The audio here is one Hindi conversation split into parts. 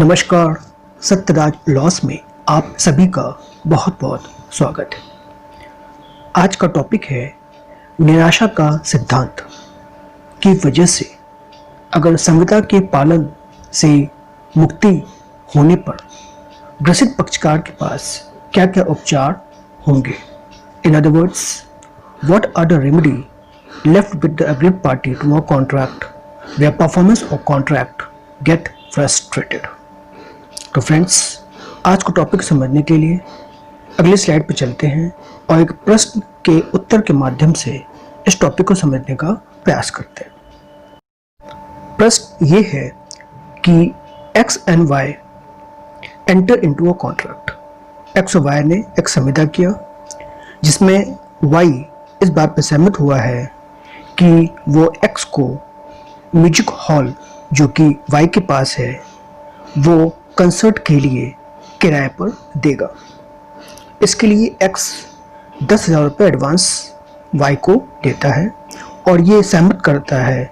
नमस्कार। सत्यराज लॉस में आप सभी का बहुत बहुत स्वागत है। आज का टॉपिक है निराशा का सिद्धांत की वजह से अगर संविदा के पालन से मुक्ति होने पर ग्रसित पक्षकार के पास क्या क्या उपचार होंगे। In other words, what are the remedy left with the aggrieved party to a contract where performance of contract get frustrated. तो फ्रेंड्स, आज को टॉपिक समझने के लिए अगले स्लाइड पर चलते हैं और एक प्रश्न के उत्तर के माध्यम से इस टॉपिक को समझने का प्रयास करते हैं। प्रश्न ये है कि X and Y enter into a contract. X और वाई ने एक संविदा किया जिसमें वाई इस बात पर सहमत हुआ है कि वो एक्स को म्यूजिक हॉल जो कि वाई के पास है वो कंसर्ट के लिए किराए पर देगा। इसके लिए एक्स 10,000 रुपये एडवांस वाई को देता है और ये सहमत करता है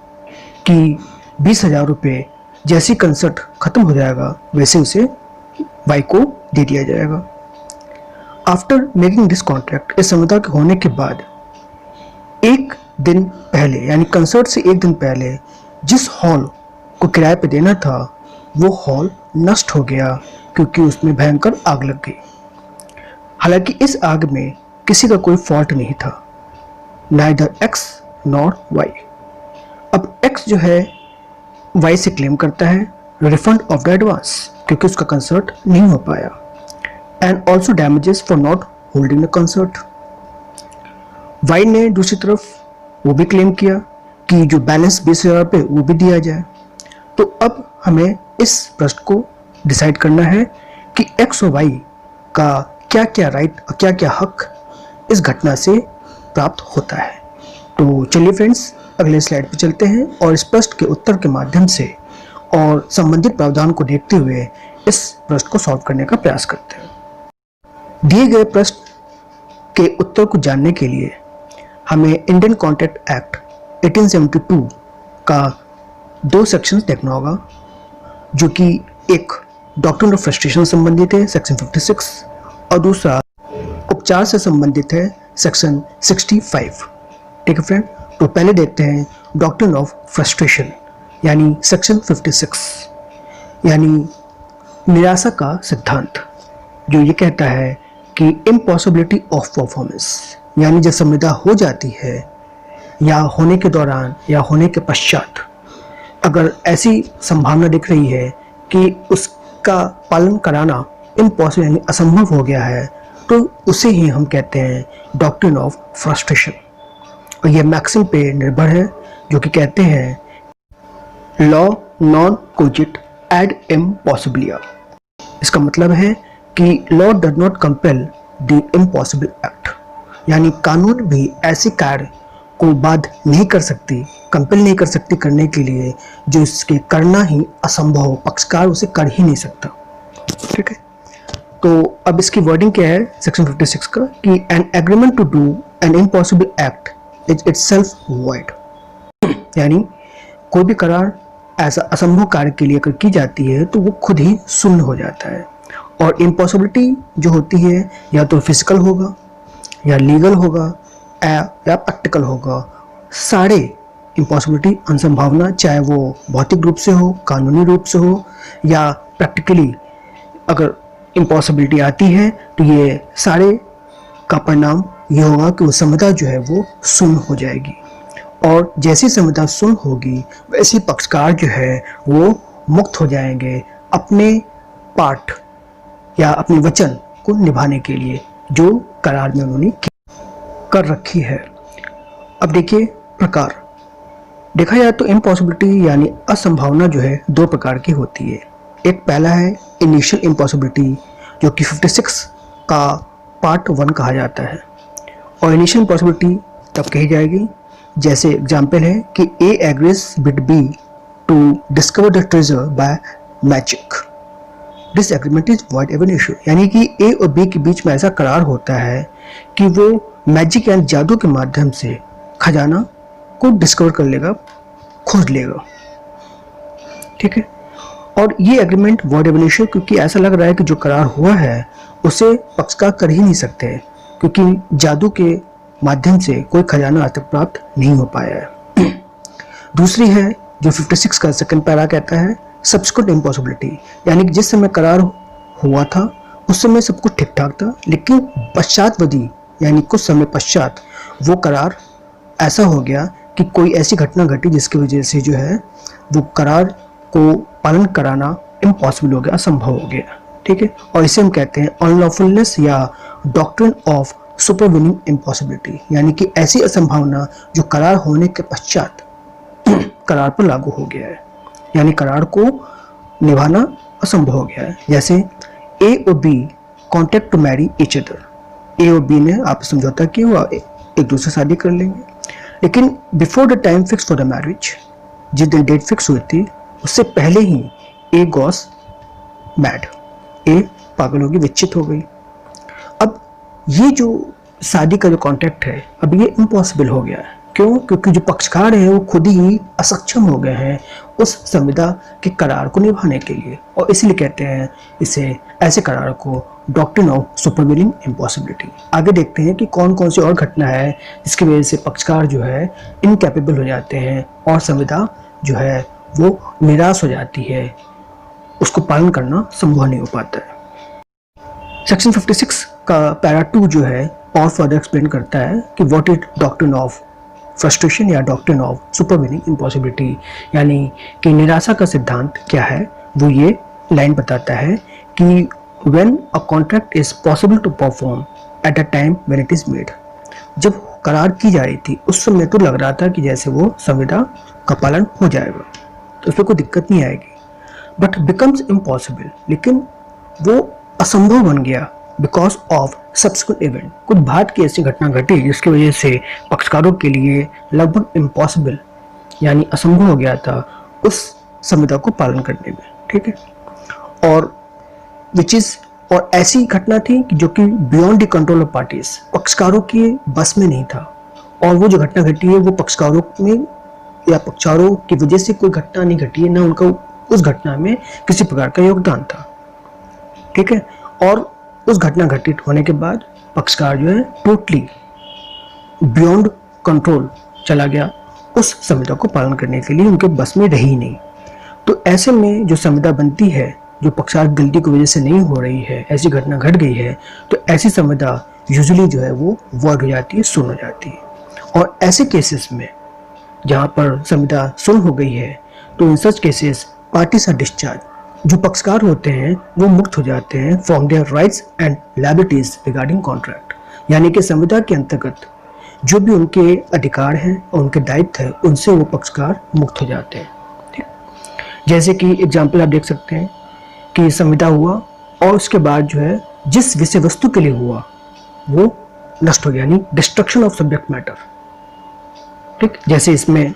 कि 20,000 रुपये जैसे कंसर्ट ख़त्म हो जाएगा वैसे उसे वाई को दे दिया जाएगा। आफ्टर मेकिंग दिस कॉन्ट्रैक्ट, इस संविदा के होने के बाद एक दिन पहले यानी कंसर्ट से एक दिन पहले जिस हॉल को किराए पे देना था वो हॉल नष्ट हो गया क्योंकि उसमें भयंकर आग लग गई। हालांकि इस आग में किसी का कोई फॉल्ट नहीं था, नाइदर एक्स नॉर वाई। अब एक्स जो है वाई से क्लेम करता है रिफंड ऑफ द एडवांस क्योंकि उसका कंसर्ट नहीं हो पाया and also damages for not holding the concert. Y ने दूसरी तरफ वो भी क्लेम किया कि जो बैलेंस 20,000 रुपये वो भी दिया जाए। तो अब हमें इस प्रश्न को डिसाइड करना है कि एक्स और वाई का क्या क्या राइट और क्या क्या हक इस घटना से प्राप्त होता है। तो चलिए फ्रेंड्स, अगले स्लाइड पर चलते हैं और इस प्रश्न के उत्तर के माध्यम से और संबंधित प्रावधान को देखते हुए इस प्रश्न को सॉल्व करने का प्रयास करते हैं। दिए गए प्रश्न के उत्तर को जानने के लिए हमें इंडियन कॉन्ट्रैक्ट एक्ट 1872 का 2 सेक्शंस देखना होगा जो कि एक डॉक्ट्रिन ऑफ फ्रस्ट्रेशन संबंधित है सेक्शन 56 और दूसरा उपचार से संबंधित है सेक्शन 65। ठीक है फ्रेंड, तो पहले देखते हैं डॉक्ट्रिन ऑफ फ्रस्ट्रेशन यानी सेक्शन 56 यानी निराशा का सिद्धांत, जो ये कहता है कि इम्पॉसिबिलिटी ऑफ परफॉर्मेंस यानी जब संविदा हो जाती है या होने के दौरान या होने के पश्चात अगर ऐसी संभावना दिख रही है कि उसका पालन कराना इम्पॉसिबल यानी असंभव हो गया है तो उसे ही हम कहते हैं डॉक्ट्रिन ऑफ फ्रस्ट्रेशन। और यह मैक्सिम पे निर्भर है जो कि कहते हैं लॉ नॉन कोजिट एड इम्पॉसिबिलिया। इसका मतलब है कि law does not compel the impossible act यानी कानून भी ऐसे कार्य को बाध्य नहीं कर सकती, कंपेल नहीं कर सकती करने के लिए जो इसके करना ही असंभव हो, पक्षकार उसे कर ही नहीं सकता। ठीक है, तो अब इसकी वर्डिंग क्या है सेक्शन 56 का कि an agreement to do an impossible act is itself void यानी कोई भी करार ऐसा असंभव कार्य के लिए अगर की जाती है तो वो खुद ही शून्य हो जाता है। और इम्पॉसिबिलिटी जो होती है या तो फिजिकल होगा या लीगल होगा या प्रैक्टिकल होगा। सारे इम्पॉसिबिलिटी असंभावना चाहे वो भौतिक रूप से हो, कानूनी रूप से हो या प्रैक्टिकली अगर इम्पॉसिबिलिटी आती है तो ये सारे का परिणाम ये होगा कि वो संविदा जो है वो शून्य हो जाएगी। और जैसी संविदा शून्य होगी वैसे पक्षकार जो है वो मुक्त हो जाएंगे अपने पार्ट या अपने वचन को निभाने के लिए जो करार में उन्होंने कर रखी है। अब देखिए प्रकार, देखा जाए तो इम्पॉसिबिलिटी यानी असंभावना जो है 2 प्रकार की होती है। एक पहला है इनिशियल इम्पॉसिबिलिटी जो कि 56 का पार्ट 1 कहा जाता है। और इनिशियल इम्पॉसिबिलिटी तब कही जाएगी जैसे एग्जाम्पल है कि A agrees with B to discover the treasure by magic, this agreement is void ab initio यानी कि ए और बी के बीच में ऐसा करार होता है कि वो मैजिक यानी जादू के माध्यम से खजाना को डिस्कवर कर लेगा, खोज लेगा। ठीक है, और ये एग्रीमेंट वॉइड एब इनिशियो, क्योंकि ऐसा लग रहा है कि जो करार हुआ है उसे पक्षकार कर ही नहीं सकते, क्योंकि जादू के माध्यम से कोई खजाना आज तक प्राप्त नहीं हो पाया है। दूसरी है जो 56 का सेकंड पैरा कहता है सब्सिक्वेंट इम्पॉसिबिलिटी, यानी कि जिस समय करार हुआ था उस समय सब कुछ ठीक ठाक था, लेकिन पश्चातवधी यानी कुछ समय पश्चात वो करार ऐसा हो गया कि कोई ऐसी घटना घटी जिसकी वजह से जो है वो करार को पालन कराना इम्पॉसिबल हो गया, असंभव हो गया। ठीक है, और इसे हम कहते हैं अनलॉफुलनेस या डॉक्ट्रिन ऑफ सुपरवीनिंग इम्पॉसिबिलिटी, यानी कि ऐसी असंभावना जो करार होने के पश्चात करार पर लागू हो गया है, यानी करार को निभाना असंभव हो गया है। जैसे ए और B contract to marry each other, A और बी ने आपस समझौता किया हुआ एक दूसरे शादी कर लेंगे, लेकिन before the time fix for the marriage, जिस दिन डेट फिक्स हुई थी उससे पहले ही ए गॉस मैड, ए पागल होगी, विच्छित हो गई। अब ये जो शादी का जो कॉन्ट्रैक्ट है अब ये इम्पॉसिबल हो गया है। क्यों? क्योंकि जो पक्षकार हैं वो खुद ही असक्षम हो गए हैं उस संविदा के करार को निभाने के लिए, और इसलिए कहते हैं इसे ऐसे करार को डॉक्ट्रिन ऑफ सुपरवीनिंग इम्पॉसिबिलिटी। आगे देखते हैं कि कौन कौन सी और घटना है जिसकी वजह से पक्षकार जो है इनकैपेबल हो जाते हैं और संविदा जो है वो निराश हो जाती है, उसको पालन करना संभव नहीं हो पाता है। सेक्शन 56 का पैरा 2 जो है और फर्दर एक्सप्लेन करता है कि what is doctrine of frustration या डॉक्ट्रिन ऑफ सुपरवीनिंग इम्पॉसिबिलिटी, यानी कि निराशा का सिद्धांत क्या है। वो ये लाइन बताता है कि when a contract is possible to perform at a time when it is made, जब करार की जा रही थी उस समय तो लग रहा था कि जैसे वो संविदा का पालन हो जाएगा तो उसमें कोई दिक्कत नहीं आएगी, बट बिकम्स इम्पॉसिबल, लेकिन वो असंभव बन गया बिकॉज ऑफ सब्सिक्वेंट इवेंट। कुछ बाद की ऐसी घटना घटी जिसकी वजह से पक्षकारों के लिए लगभग इम्पॉसिबल यानी असंभव हो गया था उस संविदा को पालन करने में। ठीक है, और विच इज और ऐसी घटना थी कि जो कि beyond the control of parties, पक्षकारों के बस में नहीं था, और वो जो घटना घटी है वो पक्षकारों में या पक्षकारों की वजह से कोई घटना नहीं घटी है, ना उनका उस घटना में किसी प्रकार का योगदान था। ठीक है, और उस घटना घटित होने के बाद पक्षकार जो है टोटली बियॉन्ड कंट्रोल चला गया, उस संविदा को पालन करने के लिए उनके बस में रही नहीं। तो ऐसे में जो संविदा बनती है जो पक्षकार गलती की वजह से नहीं हो रही है, ऐसी घटना घट गई है, तो ऐसी संविदा यूजुअली जो है वो वॉइड हो जाती है, सुन हो जाती है। और ऐसे केसेस में जहाँ पर संविदा सुन हो गई है तो in such cases parties are discharge, जो पक्षकार होते हैं वो मुक्त हो जाते हैं from their rights and liabilities regarding contract, यानी कि संविदा के अंतर्गत जो भी उनके अधिकार हैं और उनके दायित्व है उनसे वो पक्षकार मुक्त हो जाते हैं। ठीक, जैसे कि एग्जाम्पल आप देख सकते हैं कि संविदा हुआ और उसके बाद जो है जिस विषय वस्तु के लिए हुआ वो नष्ट हो गया, यानी डिस्ट्रक्शन ऑफ सब्जेक्ट मैटर। ठीक, जैसे इसमें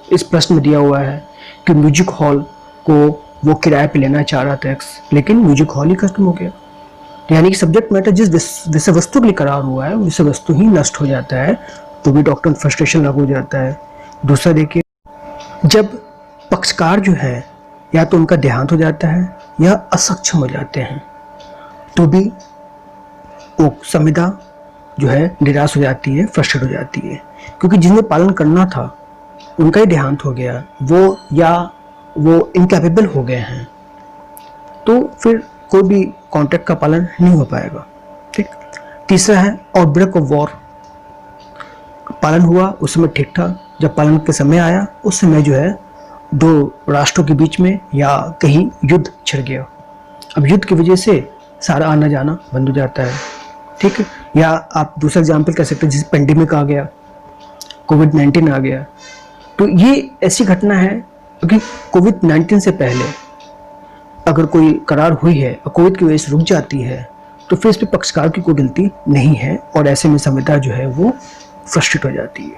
इस प्रश्न में दिया हुआ है कि म्यूजिक हॉल को वो किराए पे लेना चाह रहा था एक्स, लेकिन म्यूजिक हॉल ही खत्म हो गया, यानी कि सब्जेक्ट मैटर जिस विषय वस्तु के लिए करार हुआ है विषय वस्तु ही नष्ट हो जाता है, तो भी डॉक्ट्रिन ऑफ फ्रस्ट्रेशन लागू हो जाता है। दूसरा देखिए, जब पक्षकार जो है या तो उनका देहांत हो जाता है या असक्षम हो जाते हैं तो भी वो संविदा जो है निराश हो जाती है, फ्रस्ट्रेट हो जाती है, क्योंकि जिन्हें पालन करना था उनका ही देहांत हो गया, वो या वो इनकैपेबल हो गए हैं, तो फिर कोई भी कॉन्ट्रैक्ट का पालन नहीं हो पाएगा। ठीक, तीसरा है आउटब्रेक ऑफ वॉर, पालन हुआ उस समय ठीक था, जब पालन के समय आया उस समय जो है दो राष्ट्रों के बीच में या कहीं युद्ध छिड़ गया, अब युद्ध की वजह से सारा आना जाना बंद हो जाता है। ठीक है, या आप दूसरा एग्जाम्पल कह सकते हैं जैसे पेंडेमिक आ गया, कोविड-19 आ गया, तो ये ऐसी घटना है क्योंकि कोविड-19 से पहले अगर कोई करार हुई है और कोविड की वजह से रुक जाती है तो फिर इस पर पक्षकार की कोई गलती नहीं है और ऐसे में संविदा जो है वो फ्रस्ट्रेट हो जाती है।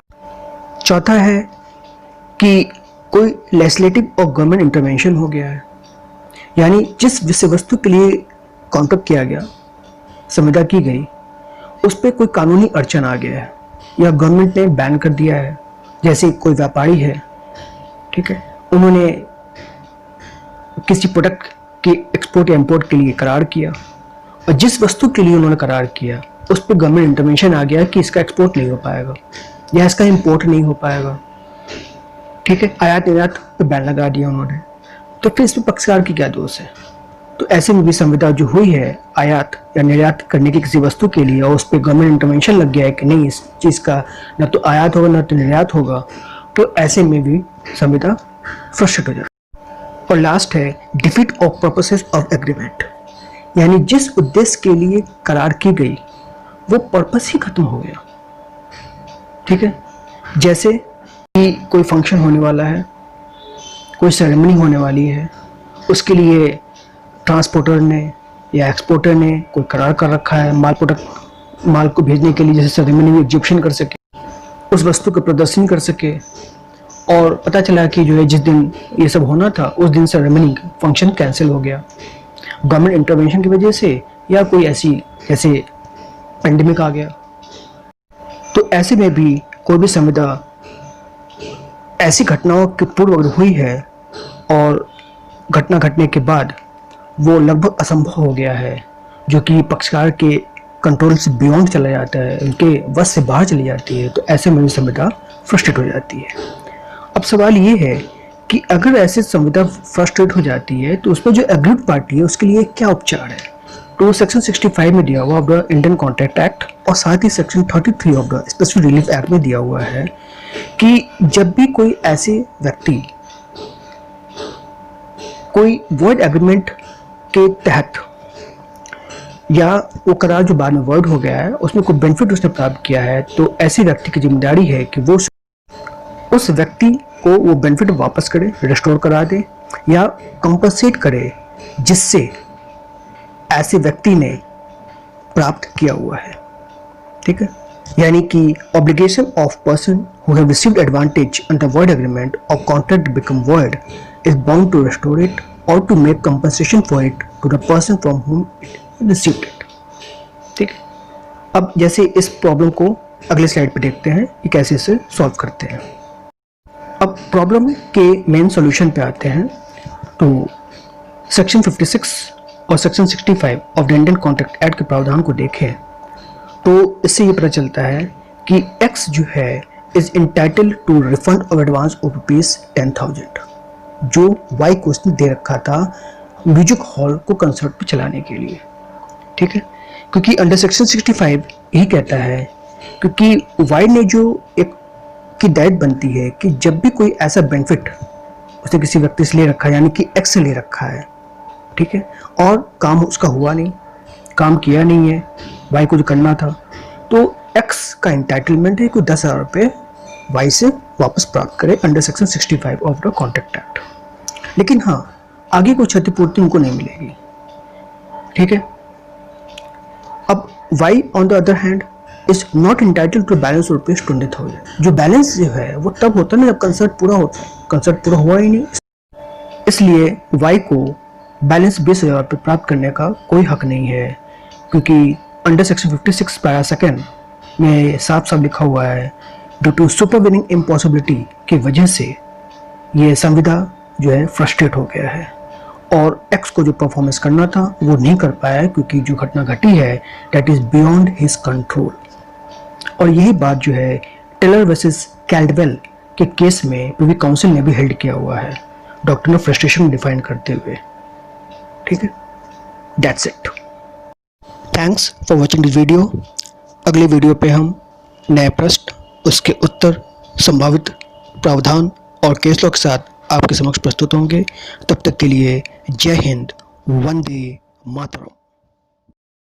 चौथा है कि कोई लेजिस्लेटिव और गवर्नमेंट इंटरवेंशन हो गया है, यानी जिस विषय वस्तु के लिए कॉन्ट्रैक्ट किया गया, संविदा की गई, उस पर कोई कानूनी अड़चन आ गया है या गवर्नमेंट ने बैन कर दिया है। जैसे कोई व्यापारी है, ठीक है, उन्होंने किसी प्रोडक्ट के एक्सपोर्ट या इंपोर्ट के लिए करार किया, और जिस वस्तु के लिए उन्होंने करार किया उस पर गवर्नमेंट इंटरवेंशन आ गया कि इसका एक्सपोर्ट नहीं हो पाएगा या इसका इंपोर्ट नहीं हो पाएगा, ठीक है, आयात निर्यात पे बैन लगा दिया उन्होंने, तो फिर इसमें पक्षकार की क्या दोष है? तो ऐसे में भी संविदा जो हुई है आयात या निर्यात करने की किसी वस्तु के लिए और उस पर गवर्नमेंट इंटरवेंशन लग गया है कि नहीं इस चीज़ का ना तो आयात होगा ना तो निर्यात होगा, तो ऐसे में भी संविदा फ्रस्ट्रेट हो जाती है। और लास्ट है defeat of purposes of agreement, यानी जिस उद्देश्य के लिए करार की गई वो पर्पस ही खत्म हो गया, ठीक है। जैसे कि कोई फंक्शन होने वाला है, कोई सेरेमनी होने वाली है, उसके लिए ट्रांसपोर्टर ने या एक्सपोर्टर ने कोई करार कर रखा है माल को भेजने के लिए, जैसे सेरेमनी में एग्जीबिशन कर सके, उस वस्तु का प्रदर्शन कर सके, और पता चला कि जो है जिस दिन ये सब होना था उस दिन सेरेमनी फंक्शन कैंसिल हो गया गवर्नमेंट इंटरवेंशन की वजह से, या कोई ऐसी जैसे पेंडेमिक आ गया। तो ऐसे में भी कोई भी संविदा ऐसी घटनाओं के पूर्व अगर हुई है और घटना घटने के बाद वो लगभग असंभव हो गया है, जो कि पक्षकार के कंट्रोल से बियॉन्ड चला जाता है, उनके वश से बाहर चली जाती है, तो ऐसे में भी संविदा फ्रस्ट्रेट हो जाती है। अब सवाल ये है कि अगर ऐसे संविदा फ्रस्ट्रेट हो जाती है तो उसमें जो एग्रीड पार्टी है उसके लिए क्या उपचार है? तो सेक्शन 65 में दिया हुआ of the Indian Contract Act और साथ ही section 33 of the Special Relief Act में दिया हुआ है कि जब भी कोई ऐसे व्यक्ति कोई वॉइड एग्रीमेंट के तहत या वो करार जो बाद में वर्ड हो गया है उसमें कोई बेनिफिट उसने प्राप्त किया है, तो ऐसे व्यक्ति की जिम्मेदारी है कि वो उस व्यक्ति को वो बेनिफिट वापस करे, रिस्टोर करा दे या कंपनसेट करे जिससे ऐसे व्यक्ति ने प्राप्त किया हुआ है, ठीक है। यानी कि obligation of person who have received advantage under void agreement और contract become void is bound to restore it और to make compensation for it to the person from whom it received it, ठीक है। अब जैसे इस प्रॉब्लम को अगले स्लाइड पे देखते हैं कि कैसे इसे सॉल्व करते हैं। अब प्रॉब्लम के मेन सॉल्यूशन पे आते हैं। तो सेक्शन 56 और section 65 of the Indian Contract act के प्रावधान को देखें तो इससे ये पता चलता है कि X जो है is entitled to refund of advance of ₹10,000 जो Y को उसने दे रखा था म्यूजिक हॉल को कंसर्ट पे चलाने के लिए, ठीक है। क्योंकि अंडर सेक्शन 65 यही कहता है, क्योंकि Y ने जो एक की दायित्व बनती है कि जब भी कोई ऐसा बेनिफिट उसने किसी व्यक्ति से ले रखा है, यानी कि X से ले रखा है, ठीक है, और काम उसका हुआ नहीं, काम किया नहीं है Y को जो करना था, तो X का इंटाइटलमेंट है कि 10,000 रुपये Y से वापस प्राप्त करे under section 65 of the contract act. लेकिन हाँ, आगे कोई क्षतिपूर्ति उनको नहीं मिलेगी, ठीक है। अब Y on the other hand is not entitled to balance ₹20,000। जो बैलेंस जो है वो तब होता है ना जब कंसर्ट पूरा होता है, कंसर्ट पूरा हुआ ही नहीं, इसलिए Y को बैलेंस 20,000 रुपये प्राप्त करने का कोई हक नहीं है, क्योंकि अंडर सेक्शन 56 पैरा सेकेंड में साफ साफ लिखा हुआ है ड्यू टू सुपरवीनिंग इम्पॉसिबिलिटी की वजह से ये संविदा जो है फ्रस्ट्रेट हो गया है और X को जो परफॉर्मेंस करना था वो नहीं कर पाया, क्योंकि जो घटना घटी है that is beyond his control. और यही बात जो है टेलर वर्सेस कैल्डवेल के केस में प्रिवी काउंसिल ने भी हेल्ड किया हुआ है, डॉक्ट्रिन ऑफ फ्रस्ट्रेशन डिफाइन करते हुए, ठीक है। That's it, thanks for watching this video. अगले वीडियो पे हम नए प्रश्न, उसके उत्तर, संभावित प्रावधान और केस लॉ के साथ आपके समक्ष प्रस्तुत होंगे। तब तक के लिए जय हिंद, वंदे मातरम।